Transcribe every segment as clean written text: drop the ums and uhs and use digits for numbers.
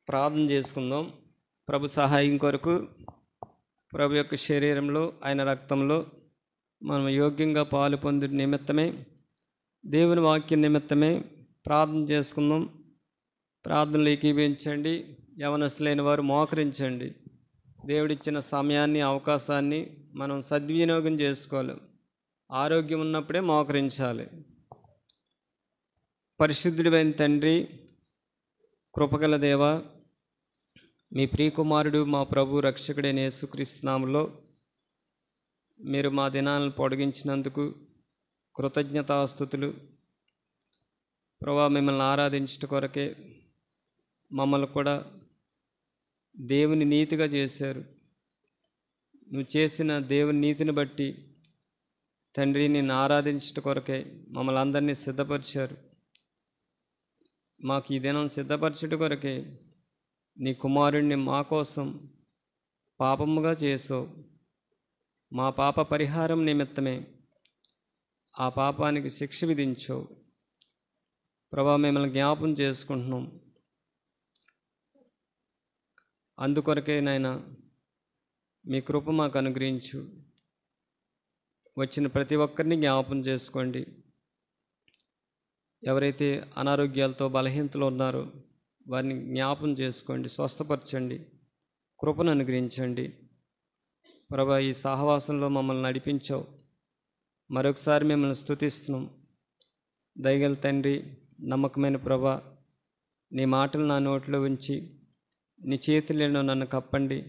ప్రార్థన చేసుకుందాం. ప్రభు సహాయం కొరకు ప్రభు యొక్క శరీరంలో ఆయన రక్తంలో మనం యోగ్యంగా పాలు పొందే నిమిత్తమే, దేవుని వాక్యం నిమిత్తమే ప్రార్థన చేసుకుందాం. ప్రార్థనలు ఏకీభవించండి. యవనస్తులైన వారు మోకరించండి. దేవుడిచ్చిన సమయాన్ని, అవకాశాన్ని మనం సద్వినియోగం చేసుకోవాలి. ఆరోగ్యం ఉన్నప్పుడే మోకరించాలి. పరిశుద్ధుడైన తండ్రి, కృపగల దేవ, మీ ప్రియకుమారుడు మా ప్రభు రక్షకుడైన యేసుక్రీస్తు నామములో మీరు మా దినాలను పొడిగించినందుకు కృతజ్ఞతాస్తుతులు. ప్రభా, మిమ్మల్ని ఆరాధించట కొరకే మమ్మల్ని కూడా దేవుని నీతిగా చేశారు. నువ్వు చేసిన దేవుని నీతిని బట్టి తండ్రి నిన్ను ఆరాధించట కొరకే మమ్మల్ని అందరినీ సిద్ధపరిచారు. మాకు ఈ దినం సిద్ధపరచుట కొరకే నీ కుమారుణ్ణి మా కోసం పాపముగా చేసావు. మా పాప పరిహారం నిమిత్తమే ఆ పాపానికి శిక్ష విధించావు. ప్రభా, మిమ్మల్ని జ్ఞాపం చేసుకుంటున్నాం. అందుకొరకే నాయనా మీ కృప మాకు అనుగ్రహించు. వచ్చిన ప్రతి ఒక్కరిని జ్ఞాపం చేసుకోండి. ఎవరైతే అనారోగ్యాలతో బలహీనతలు ఉన్నారో వారిని జ్ఞాపం చేసుకోండి, స్వస్థపరచండి, కృపను అనుగ్రహించండి. ప్రభా, ఈ సహవాసంలో మమ్మల్ని నడిపించావు. మరొకసారి మిమ్మల్ని స్తుతిస్తున్నాం. దయగల తండ్రి, నమ్మకమైన ప్రభా, నీ మాటలు నా నోట్లో ఉంచి నీ చేతులను నన్ను కప్పండి.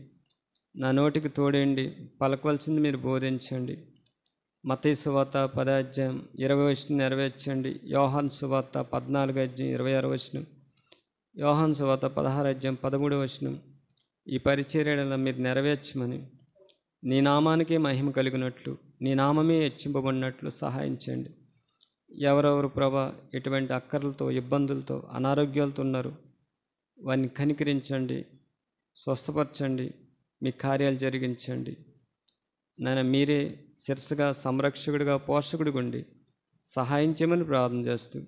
నా నోటికి తోడేయండి. పలకవలసింది మీరు బోధించండి. మత్తయి సువార్త 10:20 నెరవేర్చండి. యోహాను సువార్త 14:26, యోహాను సువార్త 16:13 ఈ పరిచర్యలను మీరు నెరవేర్చమని, నీ నామానికే మహిమ కలిగినట్లు, నీ నామమే హెచ్చింపబడినట్లు సహాయించండి. ఎవరెవరు ప్రభా ఎటువంటి అక్కర్లతో, ఇబ్బందులతో, అనారోగ్యాలతో ఉన్నారు వారిని కనికరించండి, స్వస్థపరచండి, మీ కార్యాలు జరిగించండి. నాయన, మీరే శిరస్సుగా, సంరక్షకుడిగా, పోషకుడిగా ఉండి సహాయం చేయమని ప్రార్థన చేస్తూ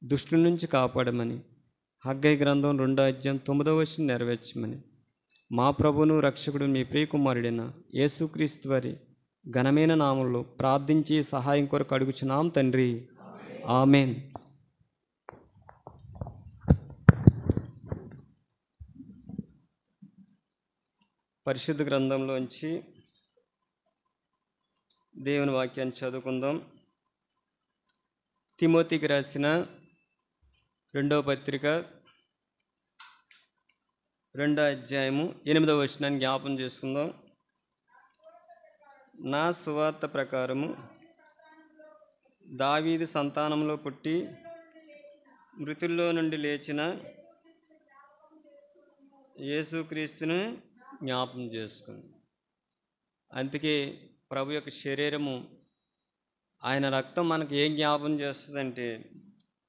దుష్టుల నుంచి కాపాడమని, హగ్గై గ్రంథం 2:9 నెరవేర్చమని, మా ప్రభువును రక్షకుడు మీ ప్రియకుమారుడైన యేసుక్రీస్తు వారి ఘనమైన నామంలో ప్రార్థించి సహాయం కొరకు అడుగుచున్నాం తండ్రి. ఆమెన్. పరిశుద్ధ గ్రంథంలోంచి దేవుని వాక్యాన్ని చదువుకుందాం. తిమోతికి రాసిన 2వ పత్రిక 2:8 జ్ఞాపం చేసుకుందాం. నా సువార్త ప్రకారము దావీదు సంతానంలో పుట్టి మృతుల్లో నుండి లేచిన యేసుక్రీస్తును జ్ఞాపం చేసుకుంది. అందుకే ప్రభు యొక్క శరీరము, ఆయన రక్తం మనకు ఏం జ్ఞాపం చేస్తుందంటే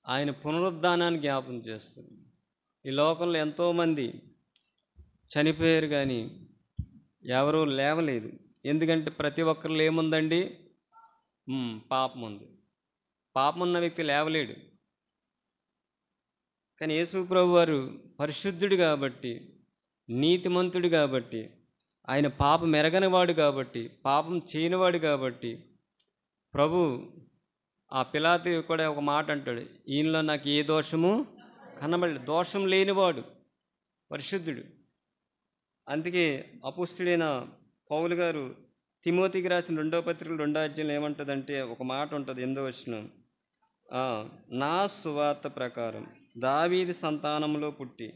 ఆయన పునరుద్ధానాన్ని జ్ఞాపం చేస్తుంది. ఈ లోకంలో ఎంతోమంది చనిపోయారు కానీ ఎవరూ లేవలేదు. ఎందుకంటే ప్రతి ఒక్కరిలో ఏముందండి? పాపం ఉంది. పాపం ఉన్న వ్యక్తి లేవలేడు. కానీ యేసు ప్రభు వారు పరిశుద్ధుడు కాబట్టి, నీతిమంతుడు కాబట్టి, ఆయన పాపం ఎరగనివాడు కాబట్టి, పాపం చేయనివాడు కాబట్టి, ప్రభు ఆ పిలాతు కూడా ఒక మాట అంటాడు, ఈయనలో నాకు ఏ దోషము కనబడలేదు. దోషం లేనివాడు, పరిశుద్ధుడు. అందుకే అపుస్తుడైన పౌలు గారు తిమోతికి రాసిన 2వ పత్రిక 2:2 ఏమంటుందంటే ఒక మాట ఉంటుంది, 8వ, నా సువార్త ప్రకారం దావీదు సంతానంలో పుట్టి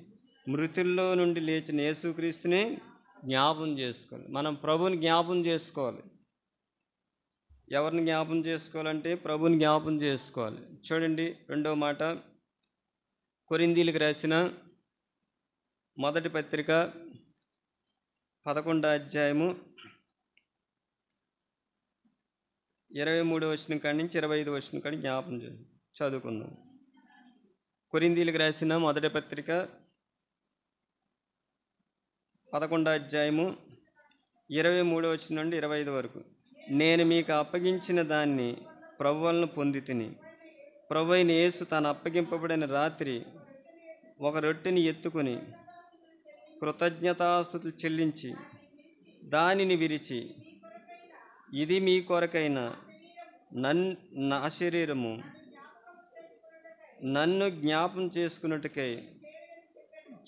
మృతుల్లో నుండి లేచిన యేసుక్రీస్తుని జ్ఞాపం చేసుకోవాలి. మనం ప్రభుని జ్ఞాపం చేసుకోవాలి. ఎవరిని జ్ఞాపం చేసుకోవాలంటే ప్రభుని జ్ఞాపం చేసుకోవాలి. చూడండి 2వ మాట, కొరింథీయులకు రాసిన 1వ పత్రిక 11:23 కాడి నుంచి 25 కాడి జ్ఞాపం చదువుకుందాం. కొరింథీయులకు రాసిన 1వ పత్రిక 11:23 నుండి 25 వరకు. నేను మీకు అప్పగించిన దాన్ని ప్రభు వలన పొంది తిని, ప్రభు అయిన యేసు తాను అప్పగింపబడిన రాత్రి ఒక రొట్టెని ఎత్తుకుని కృతజ్ఞతాస్తుతులు చెల్లించి దానిని విరిచి, ఇది మీ కొరకైన నా శరీరము, నన్ను జ్ఞాపం చేసుకున్నట్టుకై.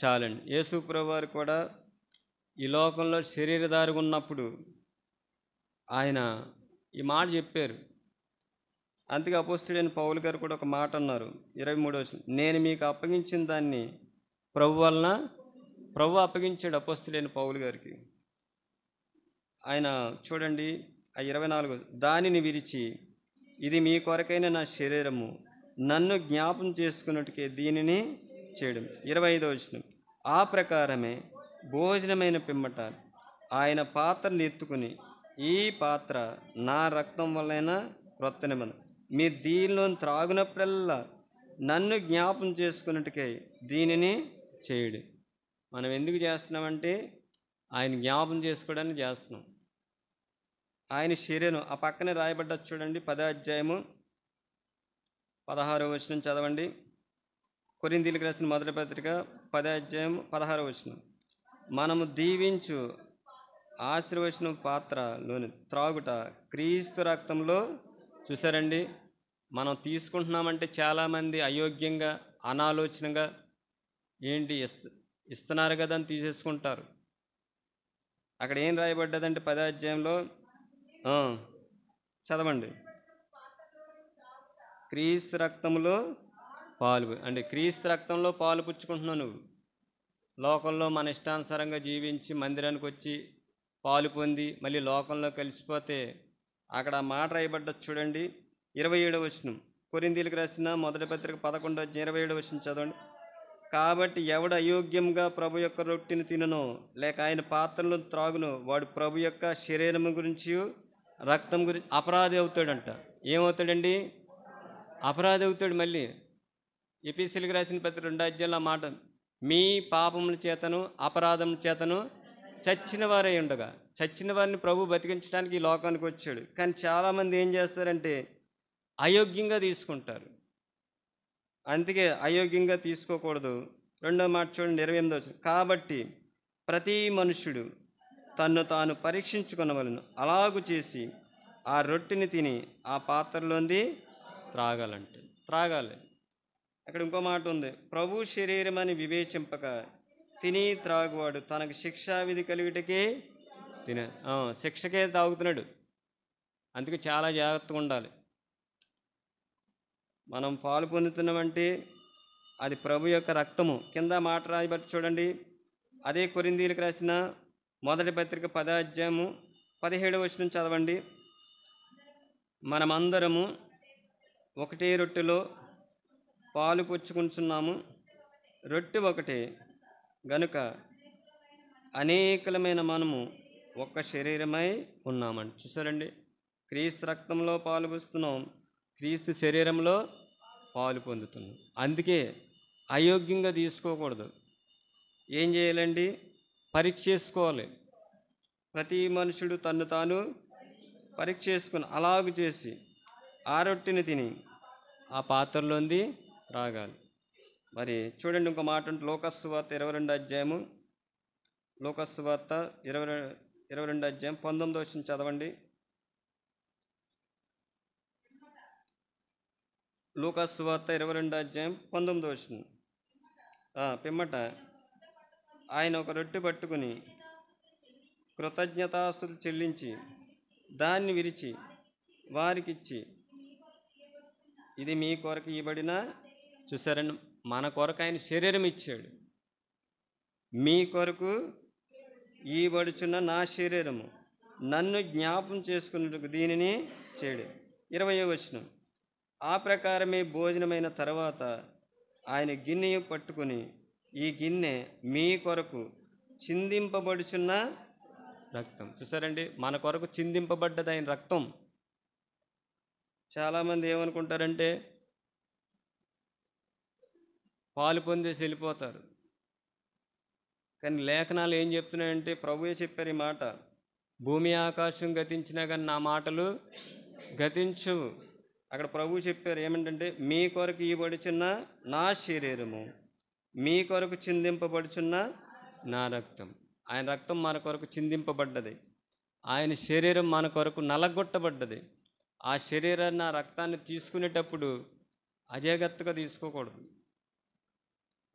చాలండి. యేసు ప్రభువారు కూడా ఈ లోకంలో శరీరధారిగా ఉన్నప్పుడు ఆయన ఈ మాట చెప్పారు. అందుకే అపోస్తలుడైన పౌలు గారు కూడా ఒక మాట అన్నారు, 23వ వచనం, నేను మీకు అప్పగించిన దాన్ని ప్రభు అప్పగించాడు అపోస్తలుడైన పౌలు గారికి. ఆయన చూడండి ఆ 24, దానిని విరిచి, ఇది మీ కొరకైన నా శరీరము, నన్ను జ్ఞాపం చేసుకున్నట్టుకే దీనిని చేయడం. 25వ వచనం, ఆ ప్రకారమే భోజనమైన పిమ్మట ఆయన పాత్రను ఎత్తుకుని, ఈ పాత్ర నా రక్తం వలన క్రొత్త నిబంధన, మీరు దీనిలో త్రాగునప్పుడల్లా నన్ను జ్ఞాపం చేసుకున్నట్టుకై దీనిని చేయడు. మనం ఎందుకు చేస్తున్నామంటే ఆయన జ్ఞాపం చేసుకోవడానికి చేస్తున్నాం. ఆయన శరీరం ఆ పక్కనే రాయబడ్డ చూడండి, 10వ అధ్యాయము 16వ వచనం చదవండి. కొరింథీయులకు రాసిన మొదటి పత్రిక 10వ అధ్యాయం 16వ వచనం, మనము దీవించు ఆశీర్వచన పాత్రలోని త్రాగుట క్రీస్తు రక్తంలో. చూసారండి, మనం తీసుకుంటున్నామంటే చాలామంది అయోగ్యంగా అనాలోచనగా ఏంటి ఇస్తున్నారు కదా అని తీసేసుకుంటారు. అక్కడ ఏం రాయబడ్డదంటే 10వ అధ్యాయంలో చదవండి, క్రీస్తు రక్తంలో పాలు అంటే క్రీస్తు రక్తంలో పాలు పుచ్చుకుంటున్నావు నువ్వు. లోకంలో మన ఇష్టానుసారంగా జీవించి మందిరానికి వచ్చి పాలు పొంది మళ్ళీ లోకంలో కలిసిపోతే అక్కడ మాట రాయబడ్డది చూడండి, 27వ వచనం, కొరింథీయులకు రాసిన మొదటి పత్రిక 11వ అధ్యాయం 27వ వచనం చదవండి. కాబట్టి ఎవడు అయోగ్యంగా ప్రభు యొక్క రొట్టెను తిననో లేక ఆయన పాత్రలో త్రాగునో వాడు ప్రభు యొక్క శరీరం గురించి రక్తం గురించి అపరాధి అవుతాడంట. ఏమవుతాడండి? అపరాధి అవుతాడు. మళ్ళీ ఎఫెసీయులకు రాసిన పత్రిక 2వ అధ్యాయంలో మాట, మీ పాపముల చేతను అపరాధముల చేతను చచ్చిన వారై ఉండగా. చచ్చిన వారిని ప్రభు బతికించడానికి ఈ లోకానికి వచ్చాడు. కానీ చాలామంది ఏం చేస్తారంటే అయోగ్యంగా తీసుకుంటారు. అందుకే అయోగ్యంగా తీసుకోకూడదు. రెండో మాట చూడండి, 28వ వచనం, కాబట్టి ప్రతి మనుష్యుడు తన్ను తాను పరీక్షించుకొనవలెను, అలాగు చేసి ఆ రొట్టెని తిని ఆ పాత్రలోంది త్రాగాలి. అక్కడ ఇంకో మాట ఉంది, ప్రభు శరీరం అని వివేచింపక తిని త్రాగువాడు తనకు శిక్షావిధి కలుగుటకే శిక్షకే తాగుతున్నాడు. అందుకే చాలా జాగ్రత్తగా ఉండాలి. మనం పాలు పొందుతున్నామంటే అది ప్రభు యొక్క రక్తము. కింద మాట రాయబట్టి చూడండి, అదే కొరింథీయులకు రాసిన మొదటి పత్రిక 10వ అధ్యాయము 17వ వచనం చదవండి. మనమందరము ఒకటే రొట్టెలో పాలు పుచ్చుకుంటున్నాము, రొట్టె ఒకటే గనుక అనేకలమైన మనము ఒక్క శరీరమై ఉన్నామండి. చూసారండి, క్రీస్తు రక్తంలో పాలు పుస్తున్నాం, క్రీస్తు శరీరంలో పాలు పొందుతున్నాం. అందుకే అయోగ్యంగా తీసుకోకూడదు. ఏం చేయాలండి? పరీక్ష చేసుకోవాలి. ప్రతి మనుషుడు తన్ను తాను పరీక్ష చేసుకుని అలాగు చేసి ఆ రొట్టెని తిని ఆ పాత్రలోంది త్రాగాలి. మరి చూడండి, ఇంకో మాట ఉంటుంది, లూకాసు సువార్త 22వ అధ్యాయము, లూకాసు సువార్త 22వ అధ్యాయం 19వ వచనం చదవండి. లూకాసు సువార్త 22వ అధ్యాయం 19వ వచనం, పిమ్మట ఆయన ఒక రొట్టె పట్టుకుని కృతజ్ఞతాస్తుతులు చెల్లించి దాన్ని విరిచి వారికిచ్చి, ఇది మీ కొరకు ఇవ్వబడిన. చూసారండి, మన కొరకు ఆయన శరీరం ఇచ్చాడు. మీ కొరకు ఇవ్వబడుచున్న నా శరీరము, నన్ను జ్ఞాపం చేసుకున్నట్టుకు దీనిని చేయడు. 20వ వచనం, ఆ ప్రకారమే భోజనమైన తర్వాత ఆయన గిన్నె పట్టుకుని, ఈ గిన్నె మీ కొరకు చిందింపబడుచున్న రక్తం. చూసారండి, మన కొరకు చిందింపబడ్డది ఆయన రక్తం. చాలామంది ఏమనుకుంటారంటే పాలు పొందేసి వెళ్ళిపోతారు. కానీ లేఖనాలు ఏం చెప్తున్నాయంటే ప్రభువే చెప్పారు ఈ మాట, భూమి ఆకాశం గతించినా కానీ నా మాటలు గతించవు. అక్కడ ప్రభువు చెప్పారు ఏమిటంటే, మీ కొరకు ఇవ్వబడుచున్న నా శరీరము, మీ కొరకు చిందింపబడుచున్న నా రక్తం. ఆయన రక్తం మన కొరకు చిందింపబడ్డది. ఆయన శరీరం మన కొరకు నలగొట్టబడ్డది. ఆ శరీరాన్ని, ఆ రక్తాన్ని తీసుకునేటప్పుడు అజాగ్రత్తగా తీసుకోకూడదు.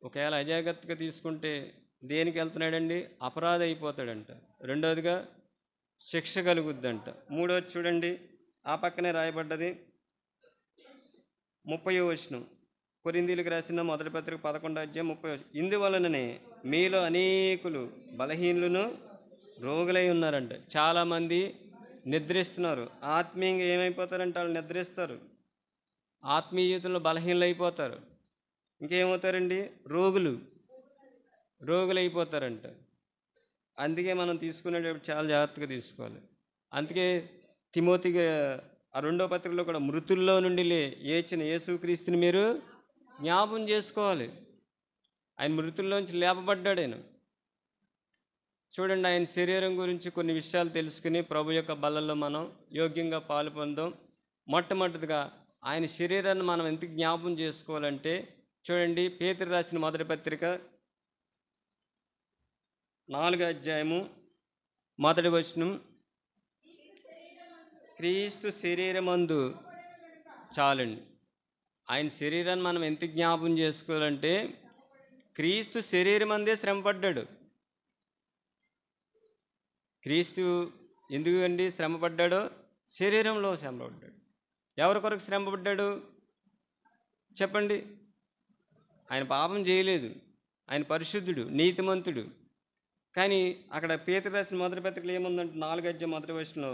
ఒకవేళ అజాగ్రత్తగా తీసుకుంటే దేనికి వెళ్తున్నాడండి? అపరాధి అయిపోతాడంట. రెండవదిగా శిక్ష కలుగుద్దంట. మూడవది చూడండి, ఆ పక్కనే రాయబడ్డది 30వ వచనం. కొరింథీయులకు రాసిన మొదటి పత్రిక 11వ అధ్యాయం 30వ వచనం. ఇందువలననే మీలో అనేకులు బలహీనులను రోగులై ఉన్నారంట. చాలామంది నిద్రిస్తున్నారు. ఆత్మీయంగా ఏమైపోతారంటే వాళ్ళు నిద్రిస్తారు, ఆత్మీయ జీవితంలో బలహీనలు అయిపోతారు. ఇంకేమవుతారండి? రోగులైపోతారంట. అందుకే మనం తీసుకునేటప్పుడు చాలా జాగ్రత్తగా తీసుకోవాలి. అందుకే తిమోతికి ఆ 2వ పత్రికలో కూడా మృతుల్లో నుండి లేచిన యేసుక్రీస్తుని మీరు జ్ఞాపం చేసుకోవాలి. ఆయన మృతుల్లోంచి లేపబడ్డాడు. ఆయన చూడండి, ఆయన శరీరం గురించి కొన్ని విషయాలు తెలుసుకుని ప్రభు యొక్క బలలో మనం యోగ్యంగా పాలు పొందాం. మొట్టమొదటిగా ఆయన శరీరాన్ని మనం ఎందుకు జ్ఞాపం చేసుకోవాలంటే చూడండి, పేతురు రాసిన మొదటి పత్రిక 4వ అధ్యాయము 1వ వచనం. క్రీస్తు శరీరమందు చాలండి. ఆయన శరీరాన్ని మనం ఎంత జ్ఞాపం చేసుకోవాలంటే క్రీస్తు శరీరమందే శ్రమపడ్డాడు. క్రీస్తు ఎందుకండి శ్రమపడ్డాడో? శరీరంలో శ్రమపడ్డాడు. ఎవరి కొరకు శ్రమపడ్డాడు చెప్పండి? ఆయన పాపం చేయలేదు, ఆయన పరిశుద్ధుడు, నీతిమంతుడు. కానీ అక్కడ పేతురు రాసిన మొదటి పత్రికలో ఏముందంటే 4వ అధ్యాయం 1వ వచనంలో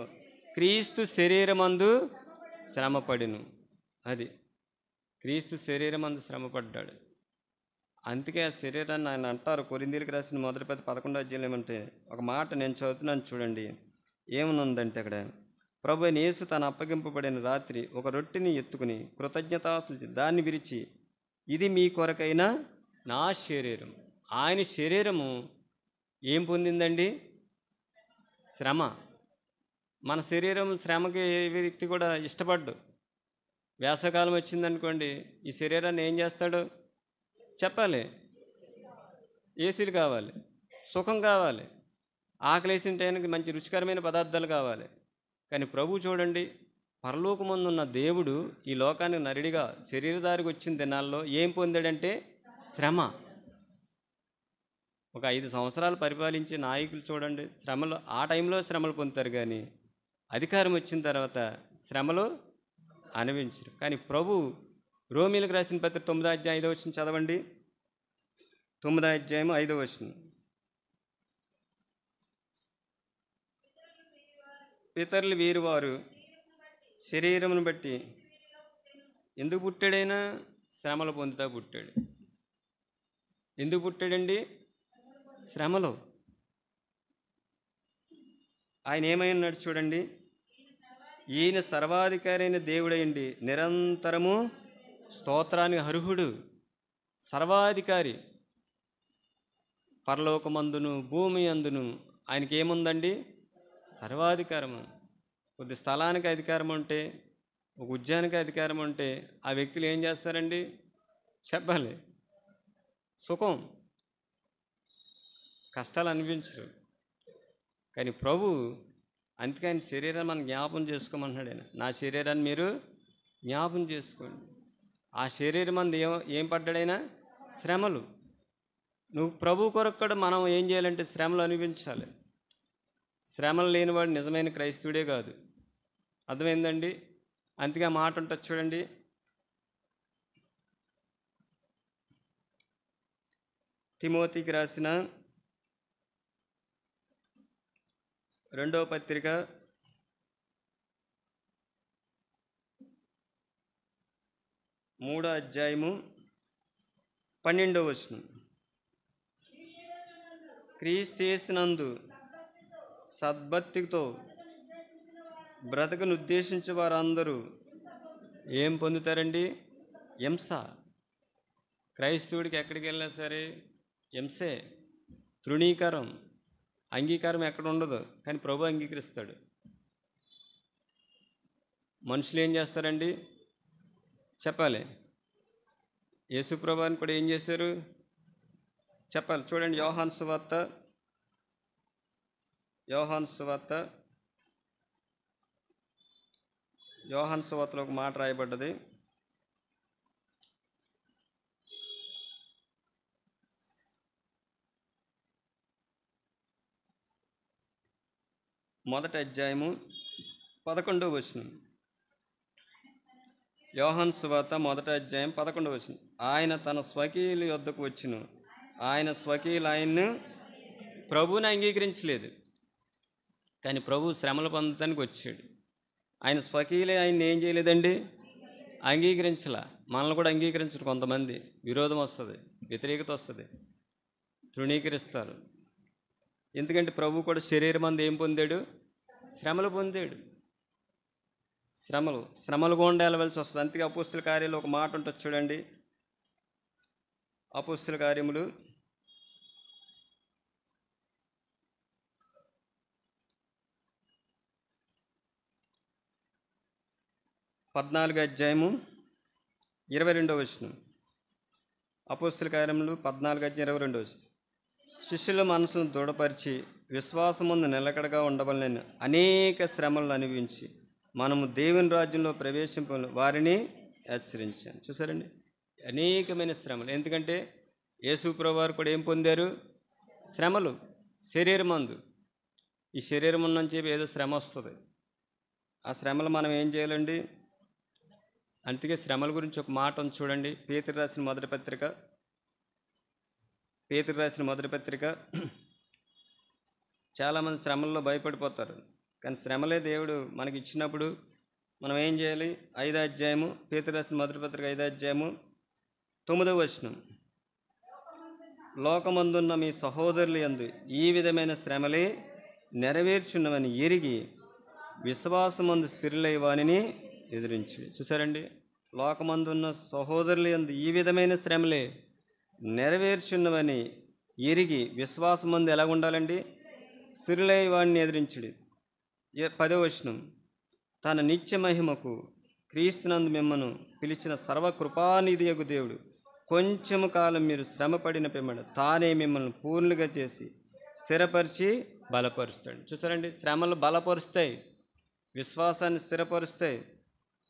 క్రీస్తు శరీరమందు శ్రమపడిను. అది క్రీస్తు శరీరమందు శ్రమపడ్డాడు. అందుకే ఆ శరీరాన్ని ఆయన అంటారు. కొరింథీయులకు రాసిన మొదటి పత్రిక 11వ అధ్యాయం ఏమంటే ఒక మాట నేను చదువుతున్నాను చూడండి, ఏమనుందంటే అక్కడ, ప్రభు అయిన యేసు తను అప్పగింపబడిన రాత్రి ఒక రొట్టెని ఎత్తుకుని కృతజ్ఞతాస్తుతి దాన్ని విరిచి, ఇది మీ కొరకైన నా శరీరం. ఆయన శరీరము ఏం పొందిందండి? శ్రమ. మన శరీరం శ్రమకి ఏ వ్యక్తి కూడా ఇష్టపడ్డు. వేసవకాలం వచ్చిందనుకోండి, ఈ శరీరాన్ని ఏం చేస్తాడు చెప్పాలి? ఏసీలు కావాలి, సుఖం కావాలి, ఆకలేసిన టైంకి మంచి రుచికరమైన పదార్థాలు కావాలి. కానీ ప్రభు చూడండి, పరలోకమందున్న దేవుడు ఈ లోకానికి నరుడిగా శరీరధారికి వచ్చిన దినాల్లో ఏం పొందాడంటే శ్రమ. ఒక 5 సంవత్సరాలు పరిపాలించే నాయకులు చూడండి, శ్రమలు ఆ టైంలో శ్రమలు పొందుతారు, కానీ అధికారం వచ్చిన తర్వాత శ్రమలు అనుభవించరు. కానీ ప్రభు రోమీలకు రాసిన పత్రిక 9వ అధ్యాయం 5వ వచనం చదవండి. 9వ అధ్యాయం 5వ వచనం. పితరులు వీరువారు శరీరమును బట్టి ఎందుకు పుట్టాడైనా శ్రమలు పొందుతా పుట్టాడు. ఎందుకు పుట్టాడండి? శ్రమలో. ఆయన ఏమై ఉన్నాడు చూడండి, ఈయన సర్వాధికారి అయిన దేవుడైండి నిరంతరము స్తోత్రానికి అర్హుడు. సర్వాధికారి. పరలోకమందును భూమి అందును ఆయనకి ఏముందండి? సర్వాధికారము. కొద్ది స్థలానికి అధికారం ఉంటే, ఒక ఉద్యానికి అధికారం ఉంటే ఆ వ్యక్తులు ఏం చేస్తారండి చెప్పాలి? సుఖం, కష్టాలు అనిపించరు. కానీ ప్రభు అందుకే ఆయన శరీరాన్ని మనం జ్ఞాపం చేసుకోమంటున్నాడు. ఆయన నా శరీరాన్ని మీరు జ్ఞాపం చేసుకోండి. ఆ శరీరం అందు ఏం పడ్డాడైనా శ్రమలు. నువ్వు ప్రభు కొరకు కూడా మనం ఏం చేయాలంటే శ్రమలు అనిపించాలి. శ్రమలు లేనివాడు నిజమైన క్రైస్తవుడే కాదు. అర్థమైందండి? అందుకే ఆ మాట ఉంటుంది చూడండి, తిమోతికి రాసిన 2వ పత్రిక 3వ అధ్యాయము 12వ వచనం. క్రీస్తునందు సద్భక్తితో బ్రతకను ఉద్దేశించే వారందరూ ఏం పొందుతారండి? హింస. క్రైస్తవుడికి ఎక్కడికి వెళ్ళినా సరే హింసే, తృణీకారం, అంగీకారం ఎక్కడ ఉండదు. కానీ ప్రభు అంగీకరిస్తాడు. మనుషులు ఏం చేస్తారండి చెప్పాలి? యేసు ప్రభువుని కూడా ఏం చేశారు? చెప్పాలి. చూడండి, యోహాను సువార్త యోహాను సువార్తలో ఒక మాట రాయబడ్డది. మొదటి అధ్యాయము 11వ వచనం. యోహాను సువార్త మొదటి అధ్యాయం 11వ వచనం. ఆయన తన స్వకీయుల యొద్దకు వచ్చును, ఆయన స్వకీయులు ఆయన్ను ప్రభువుని అంగీకరించలేదు, కానీ ప్రభు శ్రమలు పొందటానికి వచ్చాడు. ఆయన స్వకీయులే ఆయన్ని ఏం చేయలేదండి, అంగీకరించలా. మనల్ని కూడా అంగీకరించరు కొంతమంది. విరోధం వస్తుంది, వ్యతిరేకత వస్తుంది, తృణీకరిస్తారు. ఎందుకంటే ప్రభు కూడా శరీరం అందు ఏం పొందాడు, శ్రమలు పొందాడు. శ్రమలు గుండా వెళ్ళవలసి వస్తుంది. అందుకే అపోస్తుల కార్యాలు ఒక మాట ఉంటుంది చూడండి. అపోస్తుల కార్యములు 14వ అధ్యాయము 22వ వచనం. అపోస్తుల కార్యములు 14వ అధ్యాయం 22వ వచనం. శిష్యుల మనసును దృఢపరిచి విశ్వాసముందు నిలకడగా ఉండవలనని అనేక శ్రమలను అనుభవించి మనము దేవుని రాజ్యంలో ప్రవేశింప వారిని హెచ్చరించాను. చూసారండి, అనేకమైన శ్రమలు. ఎందుకంటే యేసు ప్రభువు వారు కూడా ఏం పొందారు, శ్రమలు. శరీరమందు, ఈ శరీరం నుంచి ఏదో శ్రమ వస్తుంది. ఆ శ్రమలు మనం ఏం చేయాలండి? అందుకే శ్రమల గురించి ఒక మాట ఉంది చూడండి. పేతురు రాసిన మొదటి పత్రిక. చాలామంది శ్రమల్లో భయపడిపోతారు, కానీ శ్రమలే దేవుడు మనకి ఇచ్చినప్పుడు మనం ఏం చేయాలి? 5వ అధ్యాయము, పేతురు రాసిన మొదటి పత్రిక 5వ అధ్యాయము 9వ వచనం. లోకమందున్న మీ సహోదరులు యందు ఈ విధమైన శ్రమలే నెరవేర్చున్నవని ఎరిగి విశ్వాసమందు స్థిరులై వానిని ఎదిరించి. చూసారండి, లోకమందున్న సహోదరులు యందు ఈ విధమైన శ్రమలే నెరవేర్చున్నవని ఎరిగి విశ్వాసమందు ఎలా ఉండాలండి? స్థిరులై వాడిని ఎదిరించుడి. 10వ వచనం. తన నిత్య మహిమకు క్రీస్తునందు మిమ్మను పిలిచిన సర్వకృపానిధియగు దేవుడు కొంచెము కాలం మీరు శ్రమపడిన పిమ్మట తానే మిమ్మల్ని పూర్ణులుగా చేసి స్థిరపరిచి బలపరుస్తాడు. చూసారండి, శ్రమలు బలపరుస్తాయి, విశ్వాసాన్ని స్థిరపరుస్తాయి,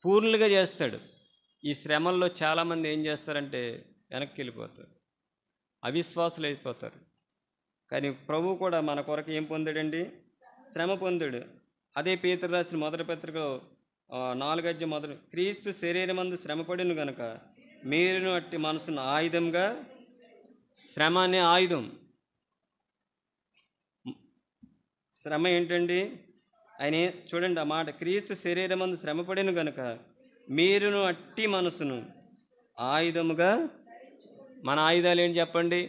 పూర్ణులుగా చేస్తాడు. ఈ శ్రమల్లో చాలామంది ఏం చేస్తారంటే వెనక్కి వెళ్ళిపోతారు, అవిశ్వాసులు అయిపోతారు. కానీ ప్రభు కూడా మన కొరకు ఏం పొందాడండి? శ్రమ పొందాడు. అదే పేతురు రాసిన మొదటి పత్రికలో 4వ అధ్యాయం మొదలు, క్రీస్తు శరీరమందు శ్రమపడిను గనుక మీరును అట్టి మనసును ఆయుధంగా. శ్రమ అనే ఆయుధం. శ్రమ ఏంటండి? ఆయన చూడండి ఆ మాట, క్రీస్తు శరీరమందు శ్రమపడిను గనుక మీరును అట్టి మనసును ఆయుధముగా. మన ఆయుధాలు ఏంటి చెప్పండి?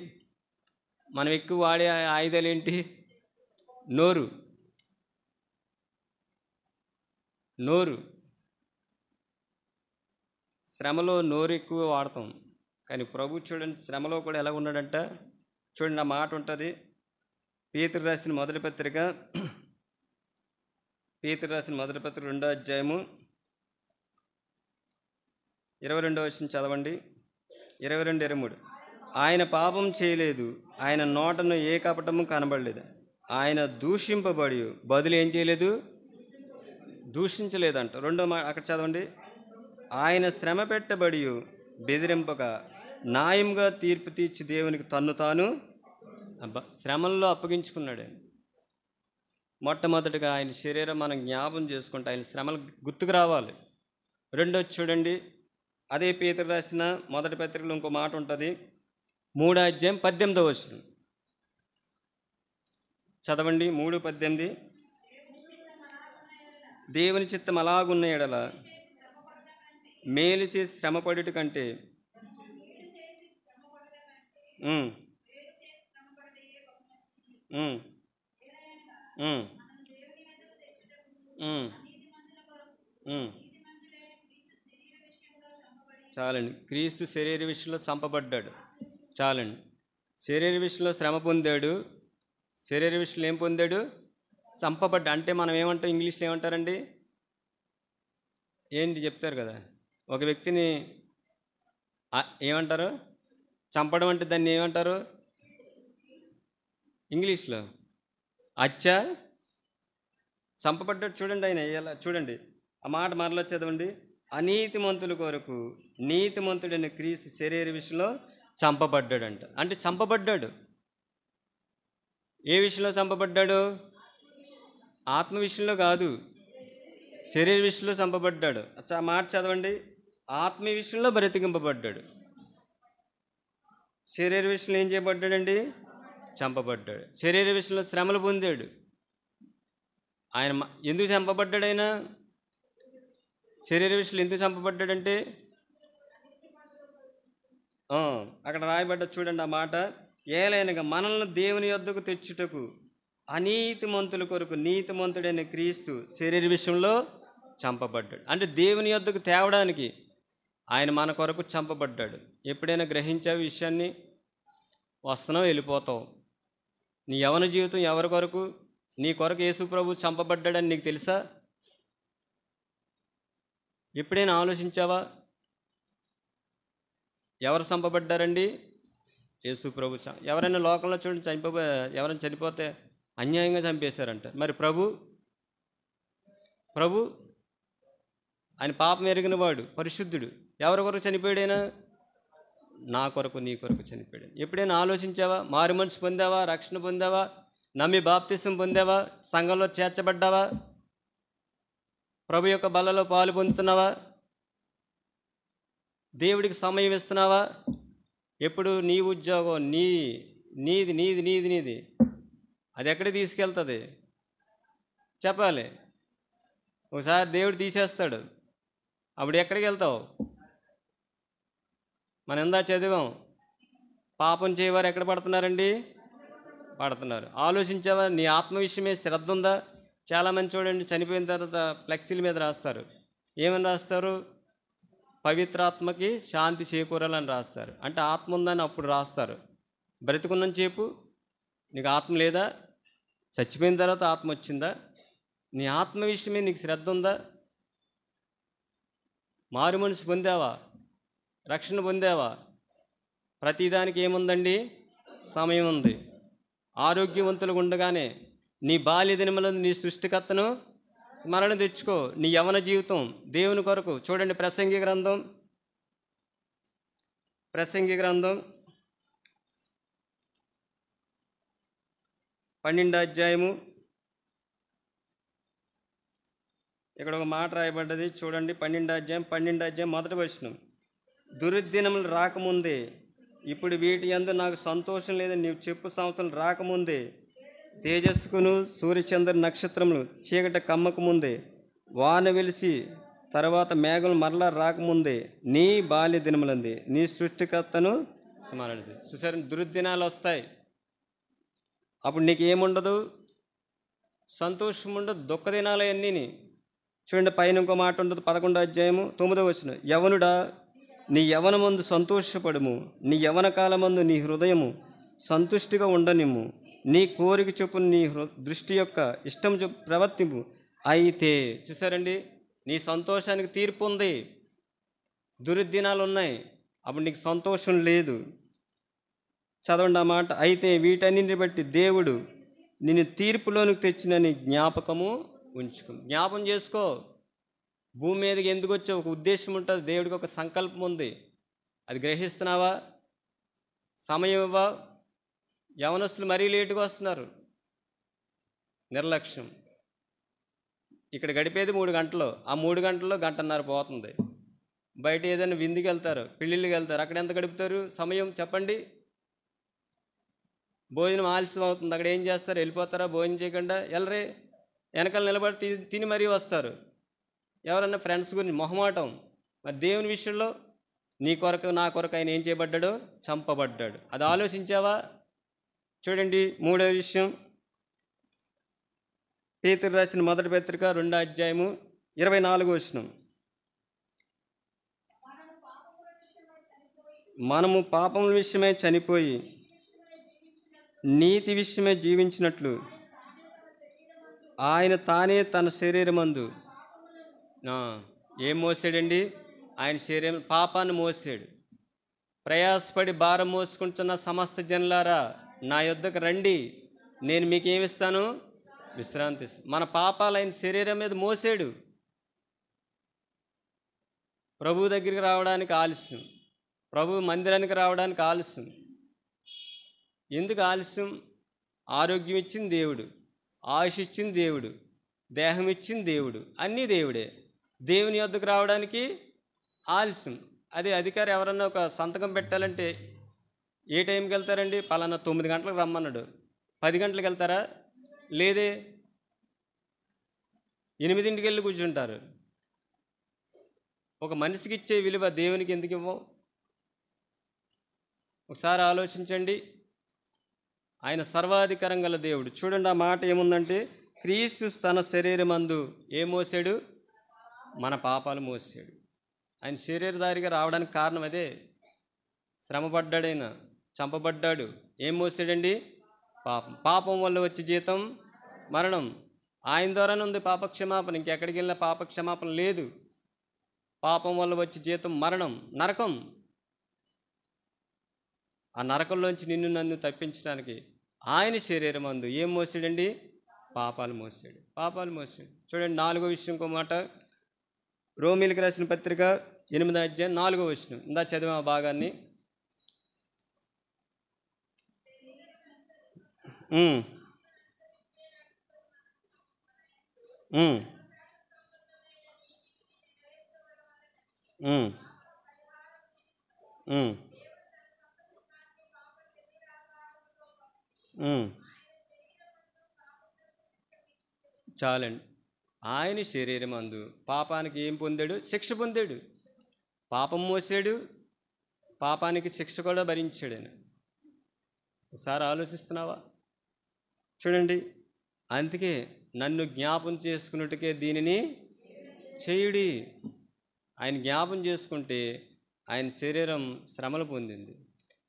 మనం ఎక్కువ వాడే ఆయుధాలు ఏంటి? నోరు. శ్రమలో నోరు ఎక్కువ వాడతాం, కానీ ప్రభు చూడండి శ్రమలో కూడా ఎలా ఉన్నాడంట. చూడండి ఆ మాట ఉంటుంది. పేతురు రాసిన మొదటి పత్రిక 2వ అధ్యాయము 22వ వచనం చదవండి. 22, 23. ఆయన పాపం చేయలేదు, ఆయన నోటను ఏ కపటము కనబడలేదు, ఆయన దూషింపబడి బదులు ఏం చేయలేదు, దూషించలేదంట. అక్కడ చదవండి. ఆయన శ్రమ పెట్టబడి బెదిరింపక న్యాయంగా తీర్పు తీర్చి దేవునికి తన్ను తాను శ్రమల్లో అప్పగించుకున్నాడు. మొట్టమొదటిగా ఆయన శరీరం మనం జ్ఞాపం చేసుకుంటే ఆయన శ్రమలు గుర్తుకు రావాలి. రెండోది చూడండి, అదే పేతురు రాసిన మొదటి పత్రికలో ఇంకో మాట ఉంటుంది. 3వ అధ్యాయం 18వ వచనం చదవండి. 3:18. దేవుని చిత్తం అలాగున్న ఎడల మేలు చేసి శ్రమపడుట కంటే చాలండి. క్రీస్తు శరీర విషయంలో చంపబడ్డాడు. చాలండి. శరీర విషయంలో శ్రమ పొందాడు, శరీర విషయంలో ఏం పొందాడు? చంపబడ్డా. అంటే మనం ఏమంటాం, ఇంగ్లీష్లో ఏమంటారండి? ఏంటి చెప్తారు కదా, ఒక వ్యక్తిని ఏమంటారు? చంపడం అంటే దాన్ని ఏమంటారు? ఇంగ్లీష్లో అచ్చ చంపబడ్డాడు. చూడండి ఆయన ఎలా, చూడండి ఆ మాట మరలా చదవండి. అనీతిమంతుల కొరకు నీతిమంతుడైన క్రీస్తు శరీర విషయంలో చంపబడ్డాడంట. అంటే చంపబడ్డాడు. ఏ విషయంలో చంపబడ్డాడు? ఆత్మ విషయంలో కాదు, శరీర విషయంలో చంపబడ్డాడు. ఆ మాట చదవండి. ఆత్మ విషయంలో బ్రతికింపబడ్డాడు, శరీర విషయంలో ఏం చేయబడ్డాడండి? చంపబడ్డాడు. శరీర విషయంలో శ్రమలు పొందాడు. ఆయన ఎందుకు చంపబడ్డాడు? ఆయన శరీర విషయంలో ఎందుకు చంపబడ్డాడంటే అక్కడ రాయబడ్డ చూడండి ఆ మాట. ఏలైనగా మనల్ని దేవుని యొద్దకు తెచ్చుటకు అనీతిమంతుల కొరకు నీతిమంతుడైన క్రీస్తు శరీర విషయంలో చంపబడ్డాడు. అంటే దేవుని యొద్దకు తేవడానికి ఆయన మన కొరకు చంపబడ్డాడు. ఎప్పుడైనా గ్రహించావు విషయాన్ని? వస్తున్నావు, వెళ్ళిపోతావు. నీ యవన జీవితం ఎవరి కొరకు? నీ కొరకు యేసు ప్రభు చంపబడ్డాడని నీకు తెలుసా? ఎప్పుడైనా ఆలోచించావా? ఎవరు చంపబడ్డారండి? యేసు ప్రభు. ఎవరైనా లోకంలో చూడండి ఎవరైనా చనిపోతే అన్యాయంగా చంపేశారంట. మరి ప్రభు ఆయన పాపం ఎరిగిన వాడు, పరిశుద్ధుడు. ఎవరి కొరకు చనిపోయాడైనా? నా కొరకు, నీ కొరకు చనిపోయాడు. ఎప్పుడైనా ఆలోచించావా? మారు మనసు పొందావా? రక్షణ పొందావా? నమ్మి బాప్తిసం పొందావా? సంఘంలో చేర్చబడ్డావా? ప్రభు యొక్క బలలో పాలు పొందుతున్నావా? దేవుడికి సమయం ఇస్తున్నావా? ఎప్పుడు నీ ఉద్యోగం నీది అది ఎక్కడికి తీసుకెళ్తుంది? చెప్పాలి. ఒకసారి దేవుడు తీసేస్తాడు, అప్పుడు ఎక్కడికి వెళ్తావు? మనం ఎందా చదివాం, పాపం చేయవారు ఎక్కడ పడుతున్నారండి? పడుతున్నారు. ఆలోచించావా? నీ ఆత్మ విషయమే శ్రద్ధ ఉందా? చాలామంది చూడండి చనిపోయిన తర్వాత ఫ్లెక్సీల మీద రాస్తారు. ఏమని రాస్తారు? పవిత్రాత్మకి శాంతి చేకూరాలని రాస్తారు. అంటే ఆత్మ ఉందని అప్పుడు రాస్తారు. బ్రతికున్న చేపు నీకు ఆత్మ లేదా? చచ్చిపోయిన తర్వాత ఆత్మ వచ్చిందా? నీ ఆత్మ విషయమే నీకు శ్రద్ధ ఉందా? మారు మనసు పొందావా? రక్షణ పొందావా? ప్రతిదానికి ఏముందండి? సమయం ఉంది. ఆరోగ్యవంతులుగా ఉండగానే నీ బాల్య దినములందు నీ సృష్టికర్తను స్మరణ తెచ్చుకో. నీ యవన జీవితం దేవుని కొరకు. చూడండి ప్రసంగి గ్రంథం 12వ అధ్యాయము. ఇక్కడ ఒక మాట రాయబడ్డది చూడండి. 12వ అధ్యాయం మొదటి వచనం. దుర్దినములు రాకముందే, ఇప్పుడు వీటి యందు నాకు సంతోషం లేదని నీవు చెప్పు సంవత్సరం రాకముందే, తేజస్సుకును సూర్యచంద్ర నక్షత్రములు చీకటి కమ్మక ముందే, వాన వెలిసి తర్వాత మేఘములు మరలా రాకముందే, నీ బాల్య దినములంది నీ సృష్టికర్తను స్మరణ. చూసారు, దుర్దినాలు వస్తాయి. అప్పుడు నీకు ఏముండదు? సంతోషం ఉండదు, దుఃఖ దినాలు అన్నీని. చూడండి పైన ఇంకో మాట ఉండదు. 11వ అధ్యాయము 9వ వచనం. యవనుడా, నీ యవనమందు సంతోషపడుము, నీ యవన కాలమందు నీ హృదయము సంతుష్టిగా ఉండనిమ్ము, నీ కోరిక చొప్పున నీ దృష్టి యొక్క ఇష్టం చొప్పు ప్రవర్తింపు. అయితే చూసారండి, నీ సంతోషానికి తీర్పు ఉంది. దుర్దినాలు ఉన్నాయి, అప్పుడు నీకు సంతోషం లేదు. చదవండి ఆ మాట. అయితే వీటన్నింటిని బట్టి దేవుడు నిన్ను తీర్పులోనికి తెచ్చినని జ్ఞాపకము ఉంచుకో. జ్ఞాపం చేసుకో. భూమి మీదకి ఎందుకు వచ్చే ఒక ఉద్దేశం ఉంటుంది. దేవుడికి ఒక సంకల్పం ఉంది. అది గ్రహిస్తున్నావా? సమయం ఇవ్వా? యవనస్తులు మరీ లేటుగా వస్తున్నారు. నిర్లక్ష్యం. ఇక్కడ గడిపేది 3 గంటలు. ఆ 3 గంటల్లో 1.5 గంట పోతుంది. బయట ఏదైనా విందుకి వెళ్తారు, పెళ్ళిళ్ళకి వెళ్తారు. అక్కడ ఎంత గడుపుతారు సమయం? చెప్పండి. భోజనం ఆలస్యం అవుతుంది, అక్కడ ఏం చేస్తారు? వెళ్ళిపోతారా? భోజనం చేయకుండా వెళ్ళరే, వెనకాల నిలబడి తిని మరీ వస్తారు. ఎవరన్నా ఫ్రెండ్స్ గురించి మొహమాటం. మరి దేవుని విషయంలో నీ కొరకు నా కొరకు ఆయన ఏం చేయబడ్డాడు? చంపబడ్డాడు. అది ఆలోచించావా? చూడండి 3వ విషయం. పేతురు రాసిన మొదటి పత్రిక 2వ అధ్యాయము 24వ వచనం. మనము పాపముల విషయమై చనిపోయి నీతి విషయమై జీవించినట్లు ఆయన తానే తన శరీరమందు ఏం మోసాడండి? ఆయన శరీరం పాపాన్ని మోసాడు. ప్రయాసపడి భారం మోసుకుంటున్న సమస్త జనులారా నా యొద్దకు రండి, నేను మీకు ఏమిస్తాను? విశ్రాంతి ఇస్తాను. మన పాపాలు ఆయన శరీరం మీద మోసాడు. ప్రభు దగ్గరికి రావడానికి ఆలస్యం, ప్రభు మందిరానికి రావడానికి ఆలస్యం. ఎందుకు ఆలస్యం? ఆరోగ్యం ఇచ్చింది దేవుడు, ఆయుష్ ఇచ్చింది దేవుడు, దేహం ఇచ్చింది దేవుడు, అన్నీ దేవుడే. దేవుని యొద్దకు రావడానికి ఆలస్యం. అదే అధికారి ఎవరన్నా ఒక సంతకం పెట్టాలంటే ఏ టైంకి వెళ్తారండి? పలానా 9 గంటలకు రమ్మన్నాడు, 10 గంటలకు వెళ్తారా? లేదే, 8ంటికి వెళ్ళి కూర్చుంటారు. ఒక మనిషికి ఇచ్చే విలువ దేవునికి ఎందుకు ఇవ్వవు? ఒకసారి ఆలోచించండి. ఆయన సర్వాధికారం గల దేవుడు. చూడండి, ఆ మాట ఏముందంటే, క్రీస్తు తన శరీరమందు ఏం మోసాడు? మన పాపాలు మోసాడు. ఆయన శరీరధారిగా రావడానికి కారణం అదే. శ్రమపడ్డాడు, ఆయన చంపబడ్డాడు. ఏం మోసాడండి? పాపం. పాపం వల్ల వచ్చే జీతం మరణం. ఆయన ద్వారానే ఉంది పాపక్షమాపణ. ఇంకెక్కడికి వెళ్ళినా పాపక్షమాపణ లేదు. పాపం వల్ల వచ్చే జీతం మరణం, నరకం. ఆ నరకంలోంచి నిన్ను నన్ను తప్పించడానికి ఆయన శరీరం అందు ఏం మోసాడండి? పాపాలు మోసాడు, పాపాలు మోసాడు. చూడండి, 4వ విషయం ఇంకో మాట. రోమీలకు రాసిన పత్రిక 8వ అధ్యాయం 4వ వచనం. ఇందా చదివా భాగాన్ని. చాలండి. ఆయన శరీరం అందు పాపానికి ఏం పొందాడు? శిక్ష పొందాడు. పాపం మోసాడు, పాపానికి శిక్ష కూడా భరించాడు ఆయన. ఒకసారి ఆలోచిస్తున్నావా? చూడండి, అందుకే నన్ను జ్ఞాపం చేసుకున్నట్టుకే దీనిని చేయుడి. ఆయన జ్ఞాపం చేసుకుంటే ఆయన శరీరం శ్రమలు పొందింది.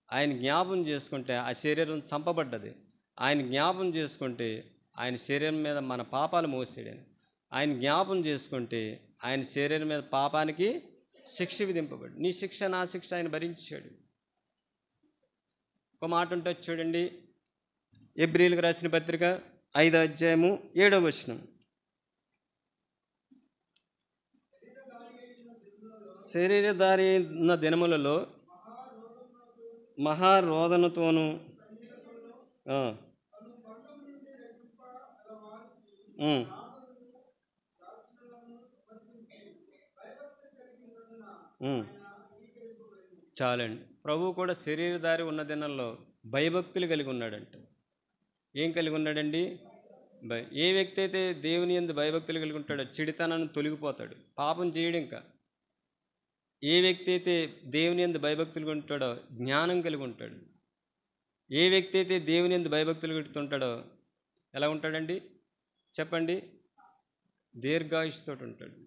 ఆయన జ్ఞాపం చేసుకుంటే ఆ శరీరం చంపబడ్డది. ఆయన జ్ఞాపం చేసుకుంటే ఆయన శరీరం మీద మన పాపాలు మోసాడు. ఆయన జ్ఞాపం చేసుకుంటే ఆయన శరీరం మీద పాపానికి శిక్ష విధింపబడి, నీ శిక్ష నా శిక్ష ఆయన భరించాడు. ఒక మాట ఉంటుంది చూడండి, ఎబ్రీయులకు రాసిన పత్రిక 5వ అధ్యాయము 7వ వచనం. శరీరధారి ఉన్న దినములలో మహారోదనతోనూ చాలండి. ప్రభువు కూడా శరీరధారి ఉన్న దినంలో భయభక్తులు కలిగి ఉన్నాడంట. ఏం కలిగి ఉన్నాడండి? ఏ వ్యక్తి అయితే దేవుని యందు భయభక్తులు కలిగి ఉంటాడో చెడుతనాన్ని తొలగిపోతాడు, పాపం చేయడు. ఇంకా ఏ వ్యక్తి అయితే దేవుని యందు భయభక్తులు ఉంటాడో జ్ఞానం కలిగి ఉంటాడు. ఏ వ్యక్తి అయితే దేవుని యందు భయభక్తులు కలుగుతుంటాడో ఎలా ఉంటాడండి? చెప్పండి, దీర్ఘాయుష్తో ఉంటాడు.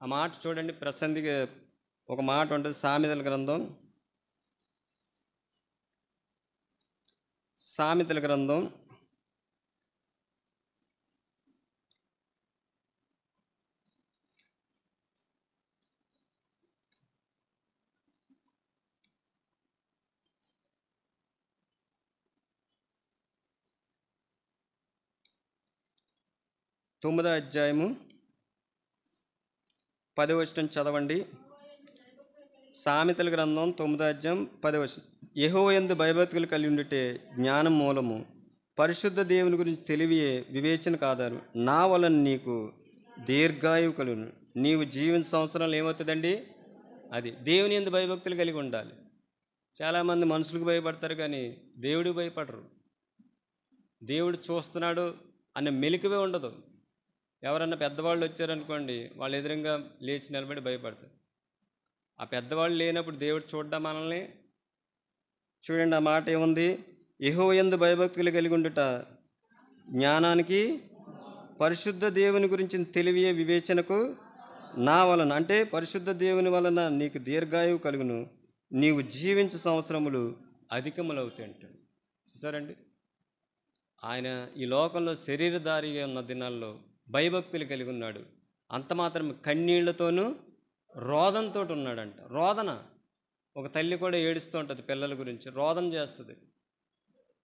ఆ మాట చూడండి, ప్రసంగిగా ఒక మాట ఉంటుంది, సామెతల గ్రంథం 9వ అధ్యాయము 10వ వచనం చదవండి. సామెతల గ్రంథం 9వ అధ్యాయం 10వ వచనం. యెహోవా యందు భయభక్తులు కలిగి ఉండుటే జ్ఞానం మూలము, పరిశుద్ధ దేవుని గురించి తెలివియే వివేచనకు ఆధారం. నా వలన నీకు దీర్ఘాయువు కలుగును, నీవు జీవించే సంవత్సరాలు ఏమవుతుందండి? అది దేవుని యందు భయభక్తులు కలిగి ఉండాలి. చాలామంది మనుషులకు భయపడతారు కానీ దేవుడికి భయపడరు. దేవుడు చూస్తున్నాడు అనే మెలికవే ఉండదు. ఎవరన్నా పెద్దవాళ్ళు వచ్చారనుకోండి, వాళ్ళ ఎదురుగా లేచి నిలబడి భయపడతారు. ఆ పెద్దవాళ్ళు లేనప్పుడు దేవుడు చూడ్డా మనల్ని? చూడండి, ఆ మాట ఏముంది? యెహోవా యందు భయభక్తులు కలిగి ఉండుట జ్ఞానానికి, పరిశుద్ధ దేవుని గురించి తెలివియే వివేచనకు నా వలన, అంటే పరిశుద్ధ దేవుని వలన నీకు దీర్ఘాయువు కలుగును, నీవు జీవించే సంవత్సరములు అధికములవుతాయి అంటాడు. చూసారండి, ఆయన ఈ లోకంలో శరీరధారిగా ఉన్న దినాల్లో భయభక్తులు కలిగి ఉన్నాడు. అంత మాత్రం కన్నీళ్లతోనూ రోదనతో ఉన్నాడంట. రోదన, ఒక తల్లి కూడా ఏడుస్తూ ఉంటుంది పిల్లల గురించి, రోదన చేస్తుంది.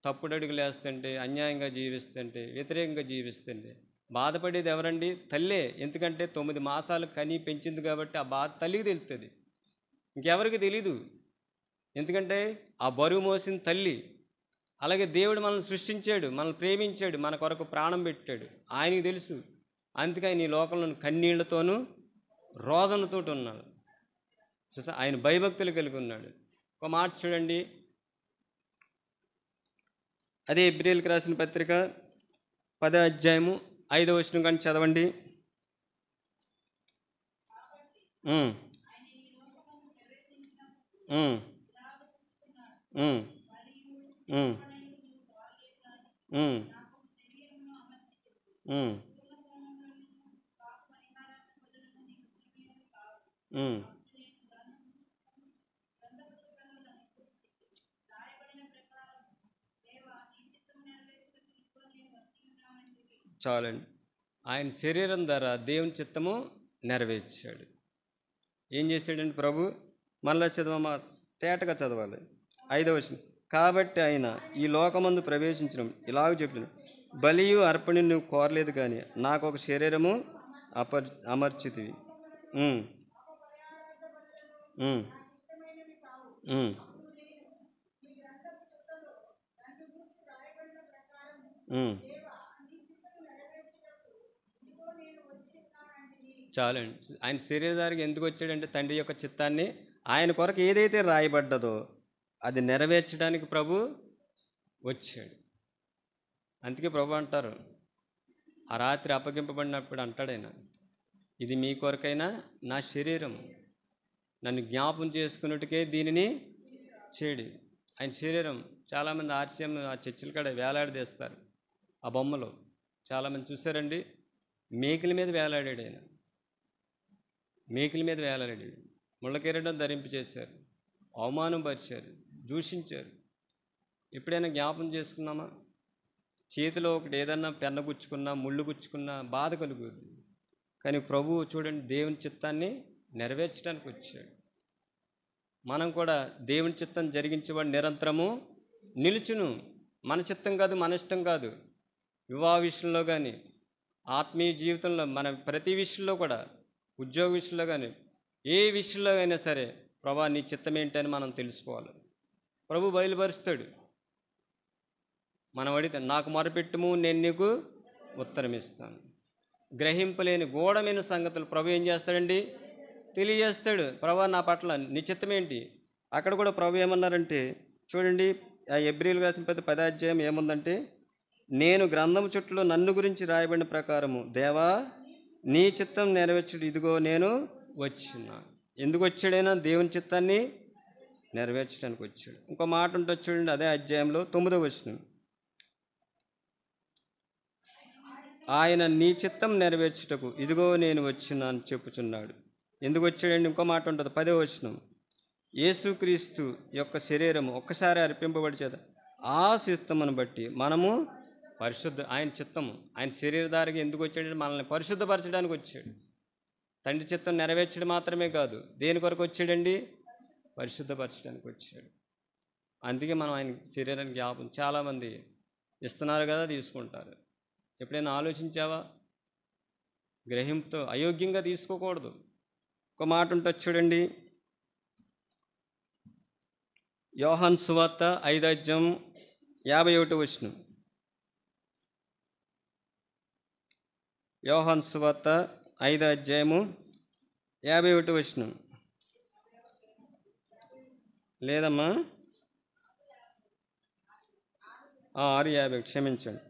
తప్పుడు అడుగులు వేస్తుంటే, అన్యాయంగా జీవిస్తుంటే, వ్యతిరేకంగా జీవిస్తుంటే బాధపడేది ఎవరండి? తల్లే. ఎందుకంటే 9 మాసాలు కని పెంచింది కాబట్టి ఆ బాధ తల్లికి తెలుస్తుంది, ఇంకెవరికి తెలీదు. ఎందుకంటే ఆ బరువు మోసిన తల్లి. అలాగే దేవుడు మనల్ని సృష్టించాడు, మనల్ని ప్రేమించాడు, మన కొరకు ప్రాణం పెట్టాడు, ఆయనకి తెలుసు. అందుకే ఆయన ఈ లోకంలో కన్నీళ్లతోనూ రోదనతో ఉన్నాడు. చూసా, ఆయన భయభక్తులు కలిగి ఉన్నాడు. ఒక మాట చూడండి, అదే హెబ్రీయులకు రాసిన పత్రిక 10వ అధ్యాయము 5వ వచనం కానీ చదవండి. ఉమ్, ఉమ్, ఉమ్, ఉమ్, ఉమ్, ఉమ్, ఉమ్. చాలండి. ఆయన శరీరం ద్వారా దేవుని చిత్తము నెరవేర్చాడు. ఏం చేశాడండి ప్రభు? మళ్ళా చదవమా, తేటగా చదవాలి. 5వ వచనం. కాబట్టి ఆయన ఈ లోకమందు ప్రవేశించడం ఇలాగ చెప్పిన, బలియు అర్పణని నువ్వు కోరలేదు కానీ నాకు ఒక శరీరము అమర్చితివి. ఉమ్, ఉమ్, ఉమ్, ఉమ్. చాలండి. ఆయన శరీరధారికి ఎందుకు వచ్చాడంటే తండ్రి యొక్క చిత్తాన్ని, ఆయన కొరకు ఏదైతే రాయబడ్డదో అది నెరవేర్చడానికి ప్రభు వచ్చాడు. అందుకే ప్రభు అంటారు, ఆ రాత్రి అప్పగింపబడినప్పుడు అంటాడు ఆయన, ఇది మీ కొరకైనా నా శరీరం, నన్ను జ్ఞాపం చేసుకున్నట్టుకే దీనిని చేయడి. ఆయన శరీరం. చాలామంది ఆర్సీఎం ఆ చర్చిల కాడ వేలాడదీస్తారు ఆ బొమ్మలు. చాలామంది చూసారండి, మేకుల మీద వేలాడాడు ఆయన, మేకుల మీద వేలాడాడు. ముళ్ళకిరీటం ధరింపు చేశారు, అవమానం పరిచారు, దూషించారు. ఎప్పుడైనా జ్ఞాపం చేసుకున్నామా? చేతిలో ఒకటి ఏదన్నా పెన్న గుచ్చుకున్నా, ముళ్ళు గుచ్చుకున్నా బాధ కలుగుతుంది. కానీ ప్రభువు చూడండి, దేవుని చిత్తాన్ని నెరవేర్చడానికి వచ్చాడు. మనం కూడా దేవుని చిత్తం జరిగించేవాడు నిరంతరము నిలుచును. మన చిత్తం కాదు, మన ఇష్టం కాదు. వివాహ విషయంలో కానీ, ఆత్మీయ జీవితంలో, మన ప్రతి విషయంలో కూడా, ఉద్యోగ విషయంలో కానీ, ఏ విషయంలో అయినా సరే ప్రభా నీ చిత్తం ఏంటని మనం తెలుసుకోవాలి. ప్రభు బయలుపరుస్తాడు. మనం అడిగితే నాకు మొరపెట్టుము, నేను నీకు ఉత్తరం ఇస్తాను. గ్రహింపలేని గూఢమైన సంగతులు ప్రభు ఏం చేస్తాడండి? తెలియజేస్తాడు. ప్రభా నా పట్ల నీ చిత్తం ఏంటి? అక్కడ కూడా ప్రభు ఏమన్నారంటే చూడండి, ఆ హెబ్రీయులకు రాసిన 10వ అధ్యాయం ఏముందంటే, నేను గ్రంథము చుట్టూ నన్ను గురించి రాయబడిన ప్రకారము దేవా నీ చిత్తం నెరవేర్చుడు ఇదిగో నేను వచ్చినా. ఎందుకు వచ్చాడైనా? దేవుని చిత్తాన్ని నెరవేర్చడానికి వచ్చాడు. ఇంకో మాట ఉంటుంది చూడండి, అదే అధ్యాయంలో 9వ వచనం, ఆయన నీ చిత్తం నెరవేర్చుటకు ఇదిగో నేను వచ్చినా అని చెప్పుచున్నాడు. ఎందుకు వచ్చాడండి? ఇంకో మాట ఉంటుంది 10వ వచనం, యేసుక్రీస్తు యొక్క శరీరము ఒక్కసారి అర్పింపబడి చేత ఆ చిత్తమును బట్టి మనము ఆయన చిత్తము, ఆయన శరీరధారికి ఎందుకు వచ్చాడంటే మనల్ని పరిశుద్ధపరచడానికి వచ్చాడు. తండ్రి చిత్తం నెరవేర్చడం మాత్రమే కాదు, దేని కొరకు వచ్చాడండి? పరిశుద్ధపరచడానికి వచ్చాడు. అందుకే మనం ఆయన శరీరానికి జ్ఞాపం. చాలామంది ఇస్తున్నారు కదా, తీసుకుంటారు. ఎప్పుడైనా ఆలోచించావా? గ్రహింపుతో అయోగ్యంగా తీసుకోకూడదు. ఒక మాట ఉంటుంది చూడండి, యోహాను సువార్త 5వ అధ్యాయం 51వ వచనం. యోహాను సువార్త 5వ అధ్యాయము 51వ వచనం. లేదమ్మా, 6:50, క్షమించండి.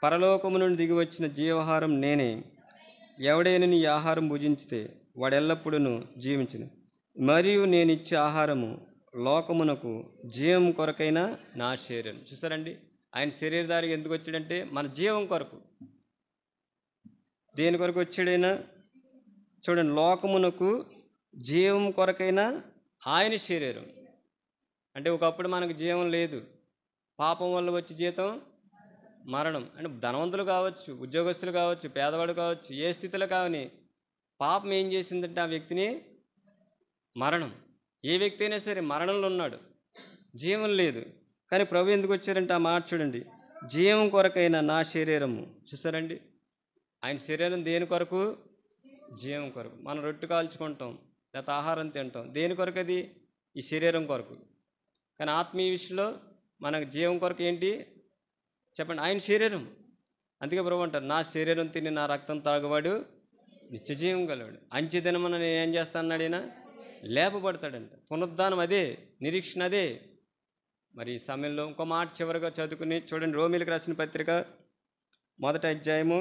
పరలోకము నుండి దిగి వచ్చిన జీవాహారం నేనే, ఎవడైనా నీ ఆహారం భుజించితే వాడు ఎల్లప్పుడూ జీవించును. మరియు నేను ఇచ్చే ఆహారము లోకమునకు జీవం కొరకైనా నా శరీరం. చూసారండి, ఆయన శరీరధారికి ఎందుకు వచ్చాడంటే మన జీవం కొరకు. దేని కొరకు వచ్చాడైనా? చూడండి, లోకమునకు జీవం కొరకైనా ఆయన శరీరం. అంటే ఒకప్పుడు మనకు జీవం లేదు, పాపం వల్ల వచ్చే జీతం మరణం. అంటే ధనవంతులు కావచ్చు, ఉద్యోగస్తులు కావచ్చు, పేదవాడు కావచ్చు, ఏ స్థితిలో కావని పాపం ఏం చేసిందంటే ఆ వ్యక్తిని మరణం. ఏ వ్యక్తి అయినా సరే మరణంలో ఉన్నాడు, జీవం లేదు. కానీ ప్రభు ఎందుకు వచ్చారంటే ఆ మాట చూడండి, జీవం కొరకైన నా శరీరము. చూసారండి, ఆయన శరీరం దేని కొరకు? జీవం కొరకు. మనం రొట్టె కాల్చుకుంటాం, లేకపోతే ఆహారం తింటాం, దేని కొరకు? అది ఈ శరీరం కొరకు. కానీ ఆత్మీయ విషయంలో మనకు జీవం కొరకు ఏంటి చెప్పండి? ఆయన శరీరం. అందుకే ప్రభు అంటారు, నా శరీరం తిని నా రక్తం తాగువాడు నిత్య జీవం గలవాడు, అంచె దినమున నేను ఏం చేస్తానన్నాడు ఈయన? లేపబడతాడంట. పునరుద్ధానం అదే, నిరీక్షణ అదే. మరి ఈ సమయంలో ఇంకో మాట చివరిగా చదువుకుని చూడండి, రోమీలకు రాసిన పత్రిక 1వ అధ్యాయము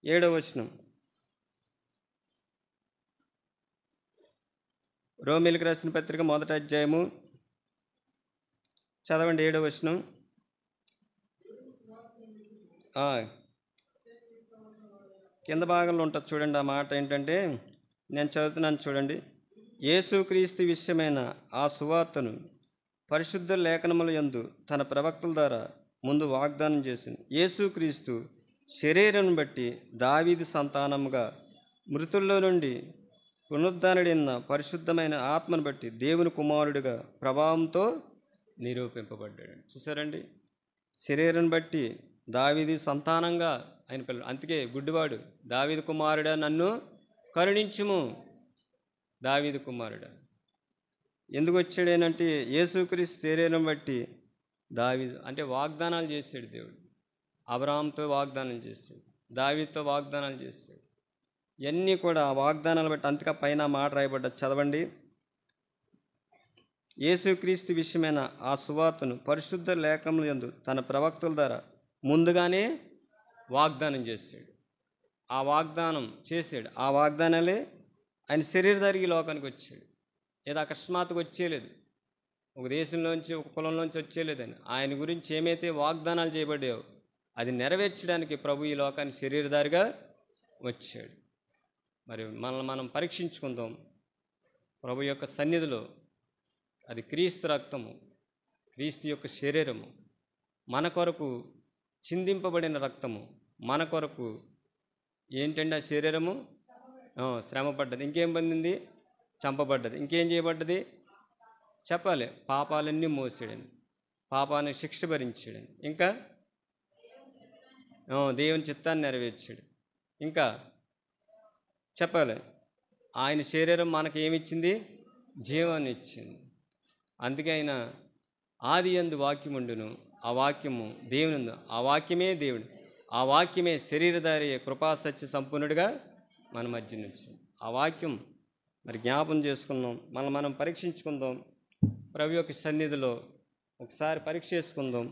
7వ వచనం. రోమీలకు రాసిన పత్రిక 1వ అధ్యాయము చదవండి 7వ వచనం. కింద భాగంలో ఉంటుంది చూడండి, ఆ మాట ఏంటంటే నేను చదువుతున్నాను చూడండి. యేసుక్రీస్తు విషయమైన ఆ సువార్తను పరిశుద్ధ లేఖనముల యందు తన ప్రవక్తల ద్వారా ముందు వాగ్దానం చేసింది. యేసుక్రీస్తు శరీరం బట్టి దావీదు సంతానముగా మృతుల్లో నుండి పునరుద్ధరణిన పరిశుద్ధమైన ఆత్మను బట్టి దేవుని కుమారుడిగా ప్రభావంతో నిరూపింపబడ్డాడు. చూసారండి, శరీరం బట్టి దావీదు సంతానంగా ఆయన పిల్లలు. అందుకే గుడ్డివాడు, దావీదు కుమారుడా నన్ను కరుణించుము. దావీదు కుమారుడా ఎందుకు వచ్చాడేనంటే యేసుక్రీస్తు శరీరం బట్టి దావీదు అంటే వాగ్దానాలు చేశాడు దేవుడు. అబ్రహాంతో వాగ్దానం చేశాడు, దావీదుతో వాగ్దానాలు చేశాడు. ఇవన్నీ కూడా ఆ వాగ్దానాలు బట్టి అంతగా పైన మాట రాయబడ్డది చదవండి. యేసుక్రీస్తు విషయమైన ఆ సువార్తను పరిశుద్ధ లేఖనముల యందు తన ప్రవక్తల ద్వారా ముందుగానే వాగ్దానం చేశాడు. ఆ వాగ్దానం చేశాడు. ఆ వాగ్దానాలే ఆయన శరీరధారికి లోకానికి వచ్చాడు. ఏదో అకస్మాత్తుగా వచ్చేయలేదు, ఒక దేశంలోంచి ఒక కులంలోంచి వచ్చేయలేదని. ఆయన గురించి ఏమైతే వాగ్దానాలు చేయబడ్డాయో అది నెరవేర్చడానికి ప్రభు ఈ లోకానికి శరీరధారిగా వచ్చాడు. మరి మనల్ని మనం పరీక్షించుకుందాం. ప్రభు యొక్క సన్నిధిలో అది క్రీస్తు రక్తము, క్రీస్తు యొక్క శరీరము, మన కొరకు చిందింపబడిన రక్తము, మన కొరకు ఏంటంటే ఆ శరీరము శ్రమపడ్డది. ఇంకేం పొందింది? చంపబడ్డది. ఇంకేం చేయబడ్డది చెప్పాలి? పాపాలన్నీ మోసాడని, పాపాన్ని శిక్ష భరించాడని, ఇంకా దేవుని చిత్తాన్ని నెరవేర్చాడు. ఇంకా చెప్పాలి, ఆయన శరీరం మనకి ఏమిచ్చింది? జీవాన్ని ఇచ్చింది. అందుకే ఆయన ఆది యందు వాక్యం ఉండును, ఆ వాక్యము దేవుని ఉండు, ఆ వాక్యమే దేవుడు, ఆ వాక్యమే శరీరధారి కృపాసత్య సంపూర్ణుడిగా మన మధ్య నుంచి. ఆ వాక్యం మరి జ్ఞాపం చేసుకుందాం, మనం పరీక్షించుకుందాం. ప్రభు యొక్క సన్నిధిలో ఒకసారి పరీక్ష చేసుకుందాం.